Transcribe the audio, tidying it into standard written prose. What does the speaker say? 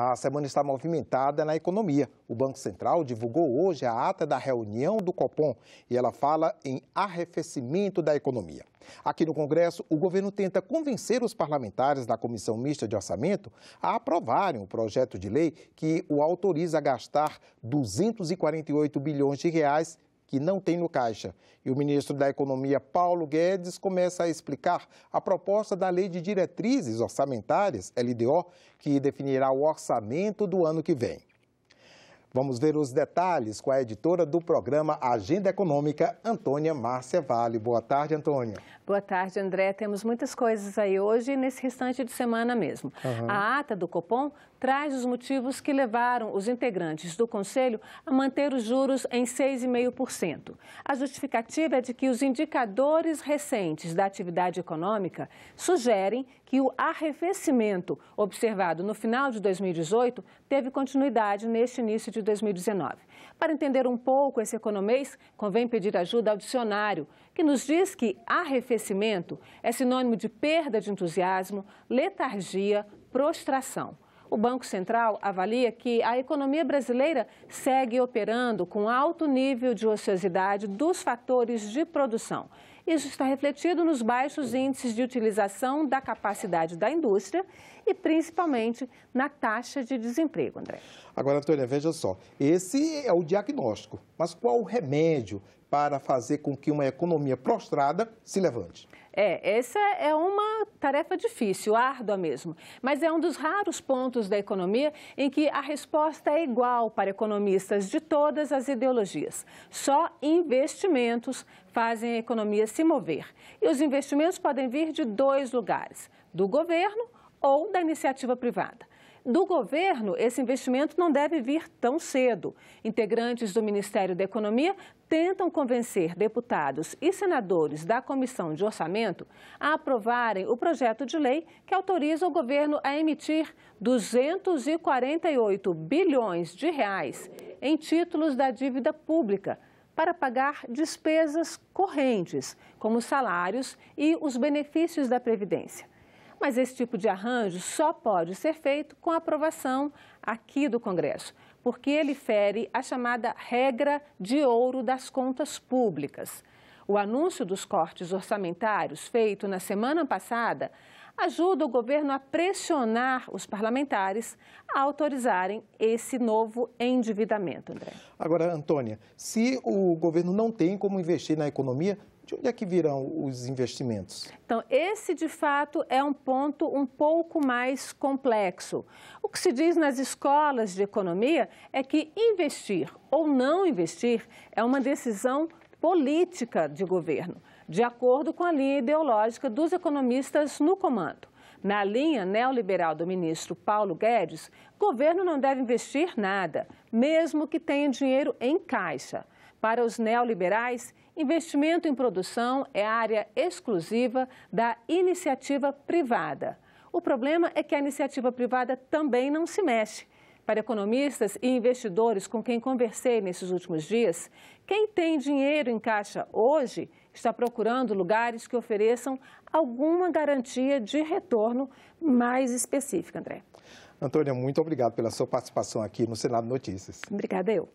A semana está movimentada na economia. O Banco Central divulgou hoje a ata da reunião do Copom e ela fala em arrefecimento da economia. Aqui no Congresso, o governo tenta convencer os parlamentares da Comissão Mista de Orçamento a aprovarem o projeto de lei que o autoriza a gastar 248 bilhões de reais que não tem no caixa. E o ministro da Economia, Paulo Guedes, começa a explicar a proposta da Lei de Diretrizes Orçamentárias, LDO, que definirá o orçamento do ano que vem. Vamos ver os detalhes com a editora do programa Agenda Econômica, Antônia Márcia Vale. Boa tarde, Antônia. Boa tarde, André. Temos muitas coisas aí hoje e nesse restante de semana mesmo. A ata do Copom traz os motivos que levaram os integrantes do Conselho a manter os juros em 6,5%. A justificativa é de que os indicadores recentes da atividade econômica sugerem que o arrefecimento observado no final de 2018 teve continuidade neste início de 2019. Para entender um pouco esse economês, convém pedir ajuda ao dicionário, que nos diz que arrefecimento é sinônimo de perda de entusiasmo, letargia, prostração. O Banco Central avalia que a economia brasileira segue operando com alto nível de ociosidade dos fatores de produção. Isso está refletido nos baixos índices de utilização da capacidade da indústria e principalmente na taxa de desemprego, André. Agora, Antônia, veja só, esse é o diagnóstico, mas qual o remédio para fazer com que uma economia prostrada se levante? Essa é uma tarefa difícil, árdua mesmo, mas é um dos raros pontos da economia em que a resposta é igual para economistas de todas as ideologias. Só investimentos fazem a economia se mover. E os investimentos podem vir de dois lugares, do governo ou da iniciativa privada. Do governo, esse investimento não deve vir tão cedo. Integrantes do Ministério da Economia tentam convencer deputados e senadores da Comissão de Orçamento a aprovarem o projeto de lei que autoriza o governo a emitir 248 bilhões de reais em títulos da dívida pública para pagar despesas correntes, como salários e os benefícios da Previdência. Mas esse tipo de arranjo só pode ser feito com a aprovação aqui do Congresso, porque ele fere a chamada regra de ouro das contas públicas. O anúncio dos cortes orçamentários feito na semana passada ajuda o governo a pressionar os parlamentares a autorizarem esse novo endividamento, André. Agora, Antônia, se o governo não tem como investir na economia, de onde é que virão os investimentos? Então, esse, de fato, é um ponto um pouco mais complexo. O que se diz nas escolas de economia é que investir ou não investir é uma decisão política de governo, de acordo com a linha ideológica dos economistas no comando. Na linha neoliberal do ministro Paulo Guedes, o governo não deve investir nada, mesmo que tenha dinheiro em caixa. Para os neoliberais, investimento em produção é área exclusiva da iniciativa privada. O problema é que a iniciativa privada também não se mexe. Para economistas e investidores com quem conversei nesses últimos dias, quem tem dinheiro em caixa hoje está procurando lugares que ofereçam alguma garantia de retorno mais específica, André. Antônia, muito obrigado pela sua participação aqui no Senado Notícias. Obrigada eu.